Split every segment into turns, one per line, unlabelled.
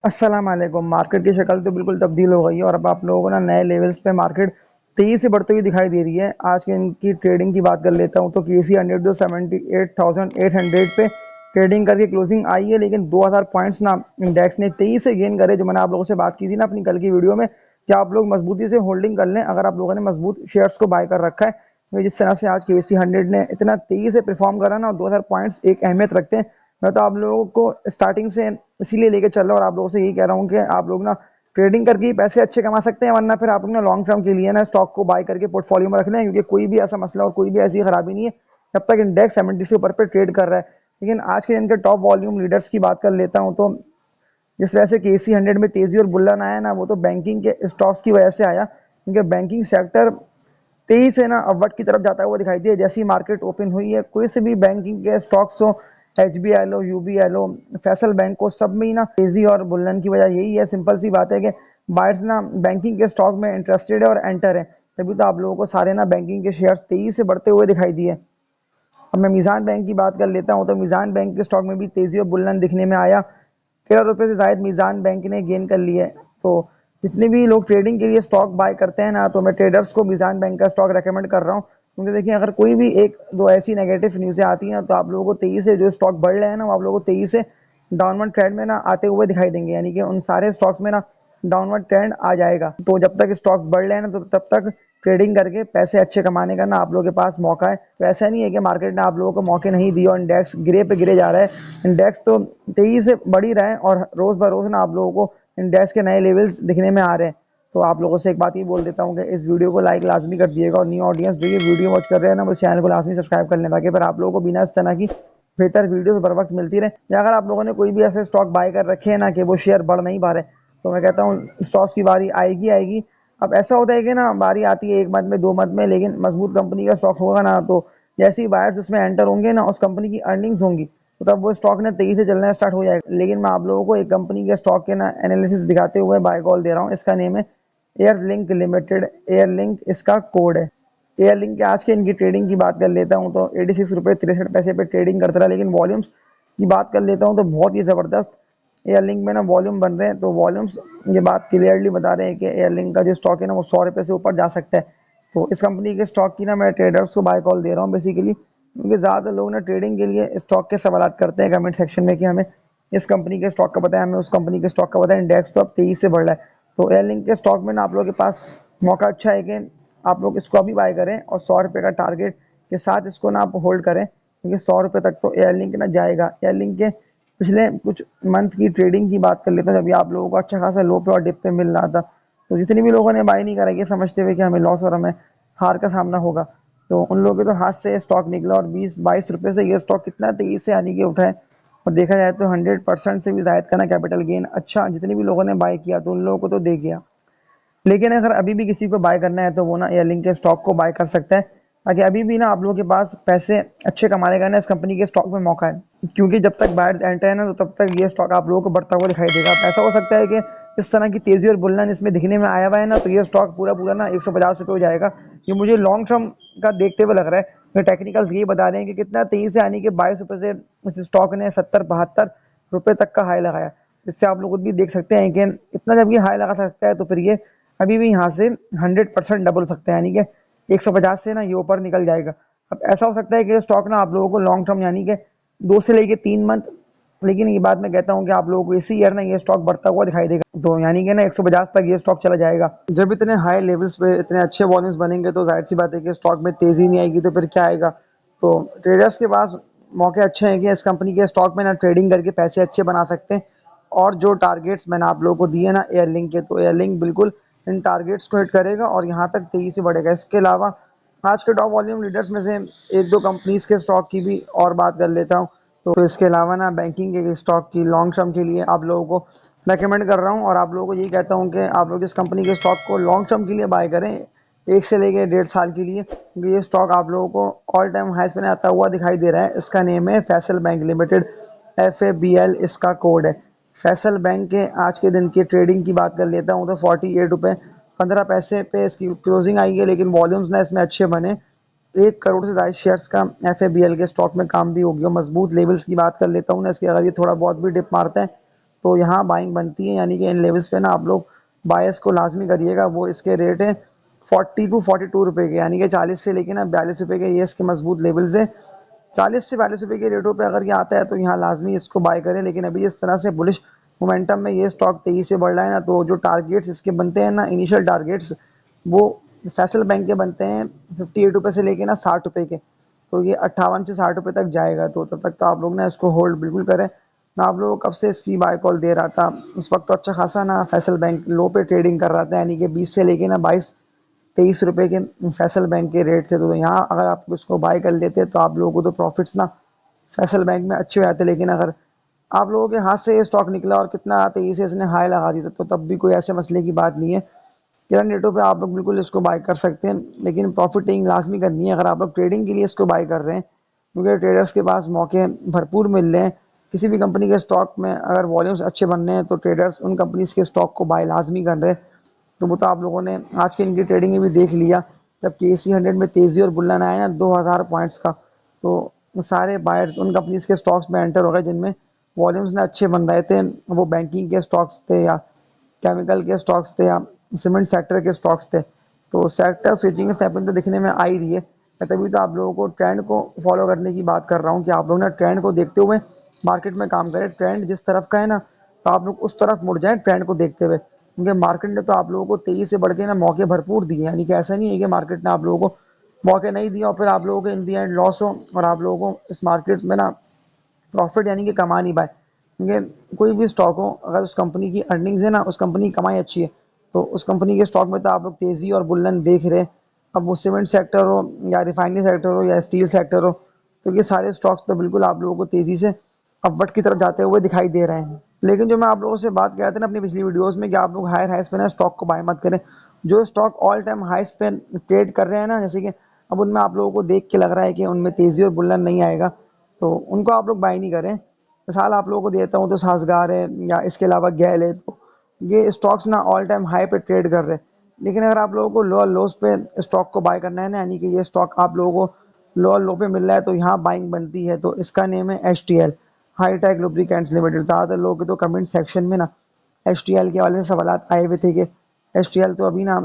अस्सलाम वालेकुम। मार्केट की शक्ल तो बिल्कुल तब्दील हो गई है और अब आप लोगों को ना नए लेवल्स पे मार्केट तेजी से बढ़ती हुई दिखाई दे रही है। आज के इनकी ट्रेडिंग की बात कर लेता हूँ तो केसी 100 जो 78,800 पे ट्रेडिंग करके क्लोजिंग आई है, लेकिन 2000 पॉइंट्स ना इंडेक्स ने तेजी से गेन करे। जो मैंने आप लोगों से बात की थी ना अपनी कल की वीडियो में कि आप लोग मजबूती से होल्डिंग कर लें अगर आप लोगों ने मजबूत शेयर्स को बाय कर रखा है। तो जिस तरह से आज केसी 100 ने इतना तेजी से परफॉर्म करा ना, 2000 पॉइंट्स एक अहमियत रखते हैं। मैं तो आप लोगों को स्टार्टिंग से इसीलिए लेके चल रहा हूँ और आप लोगों से यही कह रहा हूँ कि आप लोग ना ट्रेडिंग करके ही पैसे अच्छे कमा सकते हैं, वरना फिर आप लोग ना लॉन्ग टर्म के लिए ना स्टॉक को बाय करके पोर्टफोलियो में रख लें, क्योंकि कोई भी ऐसा मसला और कोई भी ऐसी खराबी नहीं है जब तक इंडेक्स 70 से ऊपर पे ट्रेड कर रहा है। लेकिन आज के दिन के टॉप वॉल्यूम लीडर्स की बात कर लेता हूँ तो जिस वजह से केसी 100 में तेजी और बुल्लन आया ना, वो तो बैंकिंग के स्टॉक्स की वजह से आया, क्योंकि बैंकिंग सेक्टर तेजी से ना अपवर्ड की तरफ जाता हुआ दिखाई दिया। जैसी मार्केट ओपन हुई है, कोई से भी बैंकिंग के स्टॉक्स हो, एचबीआई लो, यूबीआई लो, फैसल बैंक को, सब में ही ना तेजी और बुल्लन की वजह यही है। सिंपल सी बात है कि बायर्स ना बैंकिंग के स्टॉक में इंटरेस्टेड है और एंटर है, तभी तो आप लोगों को सारे ना बैंकिंग के शेयर्स तेजी से बढ़ते हुए दिखाई दिए। अब मैं मीज़ान बैंक की बात कर लेता हूँ तो मीज़ान बैंक के स्टॉक में भी तेजी और बुल्लन दिखने में आया। 13 रुपये से जायद मीज़ान बैंक ने गेन कर लिए। तो जितने भी लोग ट्रेडिंग के लिए स्टॉक बाय करते हैं ना, तो मैं ट्रेडर्स को मीज़ान बैंक का स्टॉक रेकमेंड कर रहा हूँ, क्योंकि देखिए अगर कोई भी एक दो ऐसी नेगेटिव न्यूज़ें आती हैं तो आप लोगों को तेजी से जो स्टॉक बढ़ रहे हैं ना, वो आप लोगों को तेजी से डाउनवर्ड ट्रेंड में ना आते हुए दिखाई देंगे, यानी कि उन सारे स्टॉक्स में ना डाउनवर्ड ट्रेंड आ जाएगा। तो जब तक स्टॉक्स बढ़ रहे हैं ना, तो तब तक ट्रेडिंग करके पैसे अच्छे कमाने का ना आप लोगों के पास मौका है। तो ऐसा नहीं है कि मार्केट ने आप लोगों को मौके नहीं दिए और इंडेक्स गिरे पे गिरे जा रहा है। इंडेक्स तो तेजी से बढ़ ही रहा है और रोज ब रोज ना आप लोगों को इंडेक्स के नए लेवल्स दिखने में आ रहे हैं। तो आप लोगों से एक बात ही बोल देता हूँ कि इस वीडियो को लाइक लाजमी कर दिएगा और न्यू ऑडियंस जो ये वीडियो वॉच कर रहे हैं ना, वो चैनल को लाजमी सब्सक्राइब कर लें, ताकि फिर आप लोगों को बिना इस तरह की बेहतर वीडियो बर वक्त मिलती रहे। या अगर आप लोगों ने कोई भी ऐसे स्टॉक बाय कर रखे हैं ना कि वो शेयर बढ़ नहीं पा रहे, तो मैं कहता हूँ स्टॉक्स की बारी आएगी आएगी। अब ऐसा होता है कि ना बारी आती है एक मंथ में, 2 मंथ में, लेकिन मजबूत कंपनी का स्टॉक होगा ना, तो जैसे ही बायर्स उसमें एंटर होंगे ना, उस कंपनी की अर्निंग्स होंगी, तो तब वो स्टॉक ने तेजी से चलना स्टार्ट हो जाएगा। लेकिन मैं आप लोगों को एक कंपनी के स्टॉक के ना एनालिसिस दिखाते हुए बाय कॉल दे रहा हूँ। इसका नेम है एयरलिंक लिमिटेड। एयरलिंक इसका कोड है। एयरलिंक के आज के इनकी ट्रेडिंग की बात कर लेता हूँ तो 86 रुपये 63 पैसे पे ट्रेडिंग करता रहा, लेकिन वॉल्यूम्स की बात कर लेता हूँ तो बहुत ही ज़बरदस्त एयरलिंक में ना वॉल्यूम बन रहे हैं। तो वॉल्यूम्स ये बात क्लियरली बता रहे हैं कि एयरलिंक का जो स्टॉक है ना, वो 100 रुपये से ऊपर जा सकता है। तो इस कंपनी के स्टॉक की ना मैं ट्रेडर्स को बाय कॉल दे रहा हूँ बेसिकली, क्योंकि ज़्यादा लोग ना ट्रेडिंग के लिए स्टॉक के सवाल करते हैं कमेंट सेक्शन में कि हमें इस कंपनी के स्टॉक का पता है, हमें उस कंपनी के स्टॉक का पता है। इंडेक्स तो अब तेजी से बढ़ रहा है, तो एयरलिंक के स्टॉक में ना आप लोगों के पास मौका अच्छा है कि आप लोग इसको अभी बाय करें और 100 रुपये का टारगेट के साथ इसको ना आप होल्ड करें, क्योंकि 100 रुपये तक तो एयरलिंक ना जाएगा। एयरलिंक के पिछले कुछ मंथ की ट्रेडिंग की बात कर लेते हैं, जब भी आप लोगों को अच्छा खासा लो पे और डिप पे मिल रहा था, तो जितने भी लोगों ने बाय नहीं करा, ये समझते हुए कि हमें लॉस और हमें हार का सामना होगा, तो उन लोगों के तो हाथ से स्टॉक निकला और 20-22 रुपये से ये स्टॉक कितना तेजी से आने के उठा है। और देखा जाए तो 100% से भी जायद का ना कैपिटल गेन अच्छा जितने भी लोगों ने बाय किया तो उन लोगों को तो दे गया। लेकिन अगर अभी भी किसी को बाय करना है तो वो ना एयरलिंक के स्टॉक को बाय कर सकता है, ताकि अभी भी ना आप लोगों के पास पैसे अच्छे कमाने का ना इस कंपनी के स्टॉक में मौका है। क्योंकि जब तक बायर्स एंटर है ना, तो तब तक ये स्टॉक आप लोगों को बढ़ता हुआ दिखाई देगा। अब ऐसा हो सकता है कि इस तरह की तेजी और बुलंद इसमें दिखने में आया हुआ है ना, तो ये स्टॉक पूरा पूरा ना 150 रुपये हो जाएगा। ये मुझे लॉन्ग टर्म का देखते हुए लग रहा है। तो टेक्निकल्स ये बता रहे हैं कि कितना तेजी से आने के 22 रुपये से इस स्टॉक ने 70-72 रुपये तक का हाई लगाया। इससे आप लोग खुद भी देख सकते हैं कि इतना जब ये हाई लगा सकता है, तो फिर ये अभी भी यहाँ से 100% डबल हो सकता है, यानी कि 150 से ना ये ऊपर निकल जाएगा। अब ऐसा हो सकता है कि स्टॉक ना आप लोगों को लॉन्ग टर्म यानी कि 2 से लेके 3 मंथ, लेकिन ये बात मैं कहता हूँ कि आप लोगों को इसी ईयर ना ये स्टॉक बढ़ता हुआ दिखाई देगा, तो यानी कि ना 150 तक ये स्टॉक चला जाएगा। जब इतने हाई लेवल्स पे इतने अच्छे वॉल्यूम्स बनेंगे, तो जाहिर सी बात है कि स्टॉक में तेजी नहीं आएगी, तो फिर क्या आएगा। तो ट्रेडर्स के पास मौके अच्छे हैं कि इस कंपनी के स्टॉक में ना ट्रेडिंग करके पैसे अच्छे बना सकते हैं। और जो टारगेट्स मैंने आप लोगों को दिए ना एयरलिंक के, तो एयरलिंक बिल्कुल इन टारगेट्स को हिट करेगा और यहाँ तक तेजी से बढ़ेगा। इसके अलावा आज के टॉप वॉल्यूम लीडर्स में से एक दो कंपनीज के स्टॉक की भी और बात कर लेता हूँ। तो इसके अलावा ना बैंकिंग के स्टॉक की लॉन्ग टर्म के लिए आप लोगों को रेकमेंड कर रहा हूँ, और आप लोगों को यही कहता हूँ कि आप लोग इस कंपनी के स्टॉक को लॉन्ग टर्म के लिए बाय करें, 1 से लेकर 1.5 साल के लिए, क्योंकि ये स्टॉक आप लोगों को ऑल टाइम हाइस पे आता हुआ दिखाई दे रहा है। इसका नेम है फैसल बैंक लिमिटेड। FABL इसका कोड है। फैसल बैंक के आज के दिन की ट्रेडिंग की बात कर लेता हूँ तो 48 रुपये 15 पैसे पे इसकी क्लोजिंग आई है, लेकिन वॉल्यूम्स ना इसमें अच्छे बने। 1 करोड़ से ज़्यादा शेयर्स का FABL के स्टॉक में काम भी हो गया। मजबूत लेवल्स की बात कर लेता हूँ ना इसके, अगर ये थोड़ा बहुत भी डिप मारता है तो यहाँ बाइंग बनती है, यानी कि इन लेवल्स पे ना आप लोग बायस को लाजमी करिएगा। वो इसके रेट है 40 to 42 रुपए के, यानी कि 40 से लेके ना 42 रुपए के, ये इसके मजबूत लेवल्स है। 40 से 42 रुपए के रेटों पे अगर ये आता है तो यहाँ लाजमी इसको बाय करें। लेकिन अभी इस तरह से बुलिश मोमेंटम में ये स्टॉक तेजी से बढ़ रहा है ना, तो जो टारगेट्स इसके बनते हैं ना, इनिशियल टारगेट्स, वो फैसल बैंक के बनते हैं 58 रुपये से लेके ना 60 रुपये के। तो ये 58 से 60 रुपये तक जाएगा, तो तब तक तो आप लोग ना इसको होल्ड बिल्कुल करें। मैं आप लोगों को कब से इसकी बाय कॉल दे रहा था, उस वक्त तो अच्छा खासा ना फैसल बैंक लो पे ट्रेडिंग कर रहा था, यानी कि 20 से लेके ना 22-23 रुपए के फैसल बैंक के रेट थे। तो यहाँ अगर आप इसको बाय कर लेते तो आप लोगों को तो प्रॉफिट्स ना फैसल बैंक में अच्छे हो जाते। लेकिन अगर आप लोगों के हाथ से ये स्टॉक निकला और कितना तेजी से इसने हाई लगा दी, तो तब भी कोई ऐसे मसले की बात नहीं है। करंट रेटों पे आप लोग बिल्कुल इसको बाय कर सकते हैं, लेकिन प्रॉफिट टेकिंग लाजमी करनी है अगर आप लोग ट्रेडिंग के लिए इसको बाय कर रहे हैं, क्योंकि ट्रेडर्स के पास मौके भरपूर मिल रहे हैं। किसी भी कंपनी के स्टॉक में अगर वॉल्यूम्स अच्छे बन रहे हैं तो ट्रेडर्स उन कंपनीज के स्टॉक को बाय लाजमी कर रहे हैं। तो वो तो आप लोगों ने आज की इनकी ट्रेडिंग में भी देख लिया, जब KC 100 में तेज़ी और बुल्लन आया ना 2000 पॉइंट्स का, तो सारे बायर्स उन कंपनीज के स्टॉक्स में एंटर हो गए जिनमें वॉल्यूम्स ना अच्छे बन रहे थे। वो बैंकिंग के स्टॉक्स थे या केमिकल के स्टॉक्स थे या सीमेंट सेक्टर के स्टॉक्स थे। तो सेक्टर स्विचिंग हैपन तो दिखने में आ ही रही है। मैं तभी तो आप लोगों को ट्रेंड को फॉलो करने की बात कर रहा हूँ कि आप लोग ना ट्रेंड को देखते हुए मार्केट में काम करें। ट्रेंड जिस तरफ का है ना, तो आप लोग उस तरफ मुड़ जाएं ट्रेंड को देखते हुए, क्योंकि मार्केट ने तो आप लोगों को तेजी से बढ़ के ना मौके भरपूर दिए, यानी कि ऐसा नहीं है कि मार्केट ने आप लोगों को मौके नहीं दिए और फिर आप लोगों को इन दी एंड लॉस हो और आप लोगों को इस मार्केट में ना प्रॉफिट यानी कि कमा नहीं पाए। क्योंकि कोई भी स्टॉक हो, अगर उस कंपनी की अर्निंग्स है ना, उस कंपनी की कमाई अच्छी है, तो उस कंपनी के स्टॉक में तो आप लोग तेज़ी और बुल्लन देख रहे हैं। अब वो सीमेंट सेक्टर हो या रिफाइनरी सेक्टर हो या स्टील सेक्टर हो, तो ये सारे स्टॉक्स तो बिल्कुल आप लोगों को तेज़ी से अपवर्ड की तरफ जाते हुए दिखाई दे रहे हैं। लेकिन जो मैं आप लोगों से बात किया था ना अपनी पिछली वीडियोस में, कि आप लोग हायर हाइस पे ना स्टॉक को बाय मत करें। जो स्टॉक ऑल टाइम हाइस पे ट्रेड कर रहे हैं ना, जैसे कि अब उनमें आप लोगों को देख के लग रहा है कि उनमें तेज़ी और बुल्लन नहीं आएगा, तो उनको आप लोग बाय नहीं करें। मिसाल आप लोगों को देता हूँ तो सासगार है या इसके अलावा गैल है, तो ये स्टॉक्स ना ऑल टाइम हाई पे ट्रेड कर रहे हैं। लेकिन अगर आप लोगों को लोअर लोस पे स्टॉक को बाय करना है ना, यानी कि ये स्टॉक आप लोगों को लोअर लो पे मिल रहा है, तो यहाँ बाइंग बनती है। तो इसका नेम है HTL, high tech lubricants limited. ज़्यादातर लोग तो कमेंट सेक्शन में ना HTL के हवाले से सवाल आए हुए थे कि HTL तो अभी ना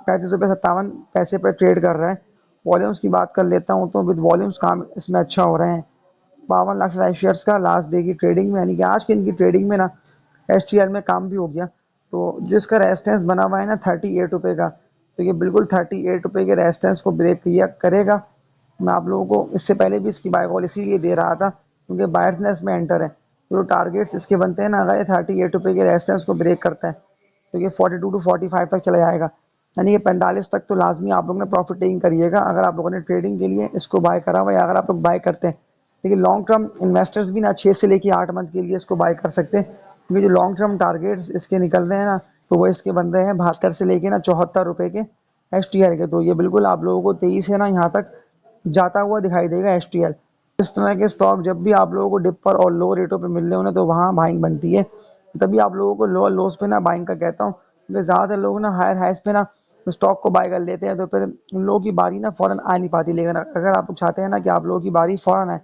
35 रुपये 57 पैसे पर ट्रेड कर रहा है। वॉल्यूम्स की बात कर लेता हूँ तो विद वॉल्यूम्स काम इसमें अच्छा हो रहे हैं। 52 लाख से ज़्यादा शेयर्स का लास्ट डे की ट्रेडिंग में, यानी कि आज की इनकी ट्रेडिंग में ना HTL में काम भी हो गया। तो जो इसका रेजिस्टेंस बना हुआ है ना 38 रुपये का, तो ये बिल्कुल 38 रुपये के रेजिस्टेंस को ब्रेक किया करेगा। मैं आप लोगों को इससे पहले भी इसकी बाय कॉल इसीलिए दे रहा था क्योंकि बायर्स ने इसमें एंटर है। तो जो टारगेट्स इसके बनते हैं ना, अगर ये 38 रुपये के रेजिस्टेंस को ब्रेक करता है तो ये 42 to 45 तक चला जाएगा, यानी कि 45 तक तो लाजमी आप लोग ने प्रॉफिट टेकिंग करिएगा अगर आप लोगों ने ट्रेडिंग के लिए इसको बाय करा हुआ, या अगर आप लोग बाय करते हैं। लेकिन लॉन्ग टर्म इन्वेस्टर्स भी ना 6 से लेके 8 मंथ के लिए इसको बाय कर सकते हैं, क्योंकि जो लॉन्ग टर्म टारगेट्स इसके निकल रहे हैं ना, तो वो इसके बन रहे हैं 72 से लेके ना 74 रुपये के HTL के। तो ये बिल्कुल आप लोगों को 23 से ना यहाँ तक जाता हुआ दिखाई देगा HTL। इस तरह के स्टॉक जब भी आप लोगों को डिपर और लो रेटों पे मिल रहे हो ना, तो वहाँ बाइंग बनती है। तभी आप लोगों को लोअर लोस पे ना बाइंग का कहता हूँ, क्योंकि ज़्यादातर लोग ना हायर हाइस पे ना स्टॉक को बाय कर लेते हैं, तो फिर उन लोगों की बारी ना फ़ौरन आ नहीं पाती। लेकिन अगर आप लोग चाहते हैं ना कि आप लोगों की बारी फ़ौरन आए,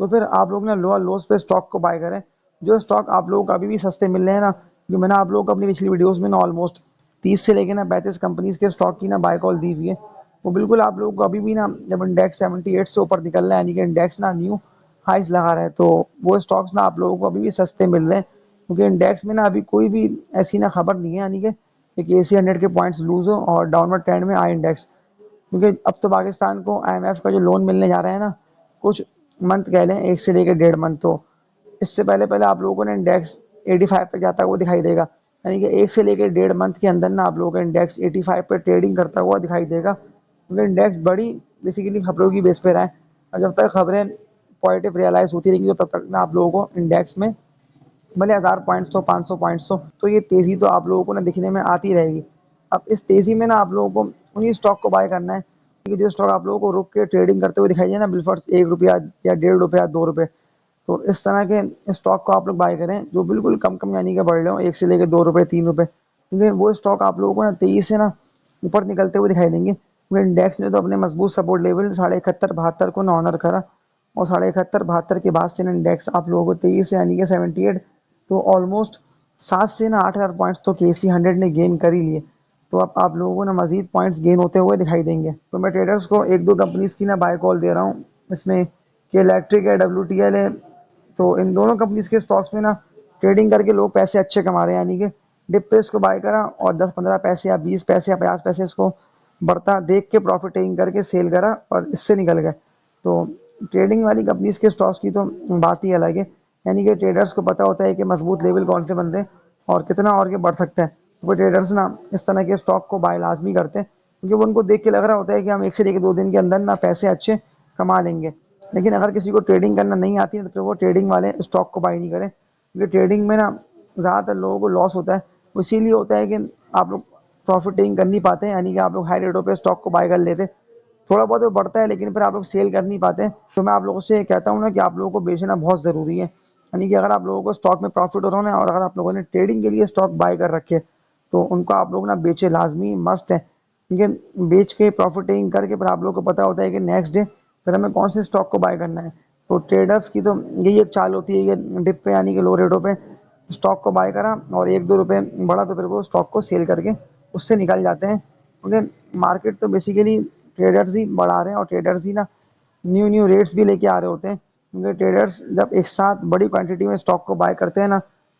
तो फिर आप लोग ना लोअर लोस पे स्टॉक को बाय करें। जो स्टॉक आप लोगों को अभी भी सस्ते मिल रहे हैं ना, जो मैंने आप लोगों को अपनी पिछली वीडियोस में ना ऑलमोस्ट 30 से लेकर ना 35 कंपनीज के स्टॉक की ना बाय कॉल दी हुई है, वो बिल्कुल आप लोगों को अभी भी ना, जब इंडेक्स 78 से ऊपर निकल रहा है, यानी कि इंडेक्स ना न्यू हाइस लगा रहा है, तो वो स्टॉक्स ना आप लोगों को अभी भी सस्ते मिल रहे हैं। क्योंकि इंडेक्स में ना अभी कोई भी ऐसी ना खबर नहीं है, यानी कि KC 100 के पॉइंट्स लूज हो और डाउनवर्ड ट्रेंड में आए इंडेक्स। क्योंकि अब तो पाकिस्तान को IMF का जो लोन मिलने जा रहा है ना, कुछ मंथ कह लें 1 से लेकर 1.5 मंथ, तो इससे पहले पहले आप लोगों को ना इंडेक्स 85 तक जाता हुआ दिखाई देगा। यानी कि 1 से लेकर 1.5 मंथ के अंदर ना आप लोगों का इंडेक्स 85 पे ट्रेडिंग करता हुआ दिखाई देगा। क्योंकि इंडेक्स बड़ी बेसिकली खबरों की बेस पे रहा है, और जब तक खबरें पॉजिटिव रियलाइज होती रहेंगी, तो तब तक ना आप लोगों को इंडेक्स में भले 1000 पॉइंट्स हो 500 पॉइंट्स हो, तो ये तेज़ी तो आप लोगों को ना दिखने में आती रहेगी। अब इस तेज़ी में ना आप लोगों को उन्हीं स्टॉक को बाय करना है, क्योंकि जो स्टॉक आप लोगों को रुक के ट्रेडिंग करते हुए दिखाई दे ना, बिलफर्स 1 रुपया या 1.5 रुपया 2 रुपये, तो इस तरह के स्टॉक को आप लोग बाय करें जो बिल्कुल कम कम यानी कि बढ़ रहे हो 1 से लेकर 2 रुपये 3 रुपये, क्योंकि वो स्टॉक आप लोगों को ना तेज़ी से ना ऊपर निकलते हुए दिखाई देंगे। क्योंकि इंडेक्स ने तो अपने मजबूत सपोर्ट लेवल 71 72 को ऑनर करा, और 71 72 के बाद से इंडेक्स आप लोगों को 23 से यानी कि 78 तो ऑलमोस्ट 7 से ना 8,000 पॉइंट्स तो केसी 100 ने गेन कर ही लिए। तो अब आप लोगों को ना मजीद पॉइंट्स गेन होते हुए दिखाई देंगे। तो मैं ट्रेडर्स को एक दो कंपनीज की ना बाय कॉल दे रहा हूँ, इसमें के इलेक्ट्रिक है, WTL है। तो इन दोनों कंपनीज के स्टॉक्स में ना ट्रेडिंग करके लोग पैसे अच्छे कमा रहे हैं, यानी कि डिप पे इसको बाय करा और 10-15 पैसे या 20 पैसे या 50 पैसे इसको बढ़ता देख के प्रॉफिट टेकिंग करके सेल करा और इससे निकल गए। तो ट्रेडिंग वाली कंपनीज के स्टॉक्स की तो बात ही अलग है, यानी कि ट्रेडर्स को पता होता है कि मजबूत लेवल कौन से बनते हैं और कितना और के बढ़ सकते हैं। तो वो ट्रेडर्स ना इस तरह के स्टॉक को बाय लाजमी करते हैं, क्योंकि वो उनको देख के लग रहा होता है कि हम 1 से 2 दिन के अंदर ना पैसे अच्छे कमा लेंगे। लेकिन अगर किसी को ट्रेडिंग करना नहीं आती है तो फिर वो ट्रेडिंग वाले स्टॉक को बाय नहीं करें, क्योंकि ट्रेडिंग में ना ज़्यादातर लोगों को लॉस होता है। वो इसीलिए होता है कि आप लोग प्रॉफिट टेकिंग कर नहीं पाते हैं, यानी कि आप लोग हाई रेटों पे स्टॉक को बाय कर लेते हैं। थोड़ा बहुत वो बढ़ता है लेकिन फिर आप लोग सेल कर नहीं पाते। तो मैं आप लोगों से कहता हूँ ना कि आप लोगों को बेचना बहुत ज़रूरी है, यानी कि अगर आप लोगों को स्टॉक में प्रॉफिट हो रहा है और अगर आप लोगों ने ट्रेडिंग के लिए स्टॉक बाय कर रखे तो उनको आप लोग ना बेचे, लाजमी मस्ट है। क्योंकि बेच के प्रॉफिट टेकिंग करके फिर आप लोगों को पता होता है कि नेक्स्ट डे फिर हमें कौन से स्टॉक को बाय करना है। तो ट्रेडर्स की तो यही एक चाल होती है कि डिप पे यानी कि लो रेटों पे स्टॉक को बाय करा और 1-2 रुपये बढ़ा तो फिर वो स्टॉक को सेल करके उससे निकल जाते हैं। क्योंकि मार्केट तो बेसिकली ट्रेडर्स ही बढ़ा रहे हैं और ट्रेडर्स ही ना न्यू न्यू रेट्स भी लेके आ रहे होते हैं। क्योंकि ट्रेडर्स जब एक साथ बड़ी क्वांटिटी में स्टॉक को बाय करते हैं ना,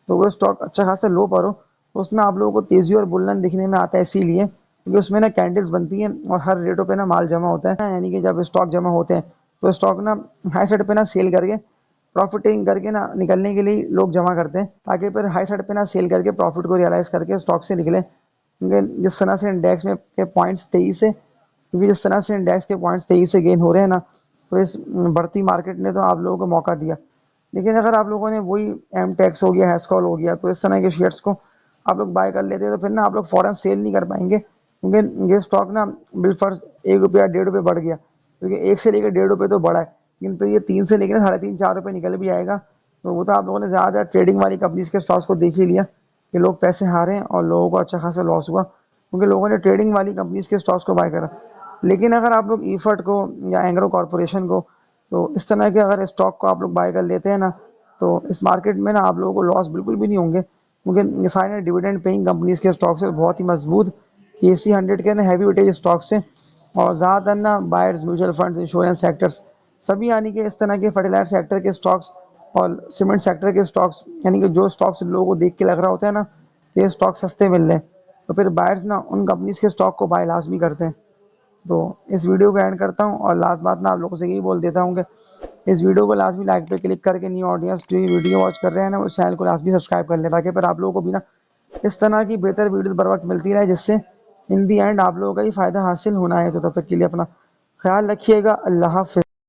तो वो स्टॉक अच्छा खासा लो पर हो तो उसमें आप लोगों को तेज़ी और बुलन दिखने में आता है, इसीलिए क्योंकि उसमें ना कैंडल्स बनती हैं और हर रेटों पे ना माल जमा होता है। यानी कि जब स्टॉक जमा होते हैं तो स्टॉक ना हाई साइड पे ना सेल करके प्रॉफिट टेकिंग करके ना निकलने के लिए लोग जमा करते हैं, ताकि फिर हाई साइड पे ना सेल करके प्रॉफिट को रियलाइज़ करके स्टॉक से निकले। क्योंकि जिस तरह से इंडेक्स में के पॉइंट्स 23 से क्योंकि जिस तरह से इंडेक्स के पॉइंट्स 23 से गेन हो रहे हैं ना, तो इस बढ़ती मार्केट ने तो आप लोगों को मौका दिया। लेकिन अगर आप लोगों ने वही एम टेक्स हो गया, हैस्कॉल हो गया, तो इस तरह के शेयर्स को आप लोग बाय कर लेते हैं तो फिर ना आप लोग फ़ौरन सेल नहीं कर पाएंगे, क्योंकि ये स्टॉक ना बिलफर्ज 1 रुपया 1.5 रुपये बढ़ गया, क्योंकि 1 से लेकर 1.5 रुपये तो बढ़ा है, लेकिन फिर ये 3 से लेकर 3.5-4 रुपये निकल भी आएगा। तो वो तो आप लोगों ने ज़्यादा ट्रेडिंग वाली कंपनीज के स्टॉक्स को देख ही लिया कि लोग पैसे हारे हैं और लोगों को अच्छा खासा लॉस हुआ, क्योंकि लोगों ने ट्रेडिंग वाली कंपनीज के स्टॉक्स को बाय करा। लेकिन अगर आप लोग ईफर्ट को या एंग्रो कॉरपोरेशन को, तो इस तरह के अगर स्टॉक को आप लोग बाय कर लेते हैं ना, तो इस मार्केट में ना आप लोगों को लॉस बिल्कुल भी नहीं होंगे, क्योंकि ये सारे डिविडेंड पेइंग कंपनीज के स्टॉक्स है, बहुत ही मजबूत केसी 100 के ना हैवी वेटेज स्टॉक्स हैं। और ज़्यादातर ना buyers, mutual funds, insurance sectors सभी, यानी कि इस तरह के फर्टिलाइजर सेक्टर के स्टॉक्स और सीमेंट सेक्टर के स्टॉक्स, यानी कि जो स्टॉक्स लोगों को देख के लग रहा होता है ना कि ये स्टॉक सस्ते मिल रहे हैं, तो फिर बायर्स ना उन कंपनीज के स्टॉक को बाय लाजमी करते हैं। तो इस वीडियो को एंड करता हूँ और लास्ट बात मैं आप लोगों से यही बोल देता हूँ कि इस वीडियो को लाजमी लाइक पे क्लिक करके न्यू ऑडियंस जो ये वीडियो वॉच कर रहे हैं ना, उस चैनल को लाजमी सब्सक्राइब कर लें, ताकि फिर आप लोगों को भी ना इस तरह की बेहतर वीडियो बर वक्त मिलती रहे, जिससे इन दी एंड आप लोगों का ही फ़ायदा हासिल होना है। तो तब तक के लिए अपना ख्याल रखिएगा। अल्लाह हाफ़िज़।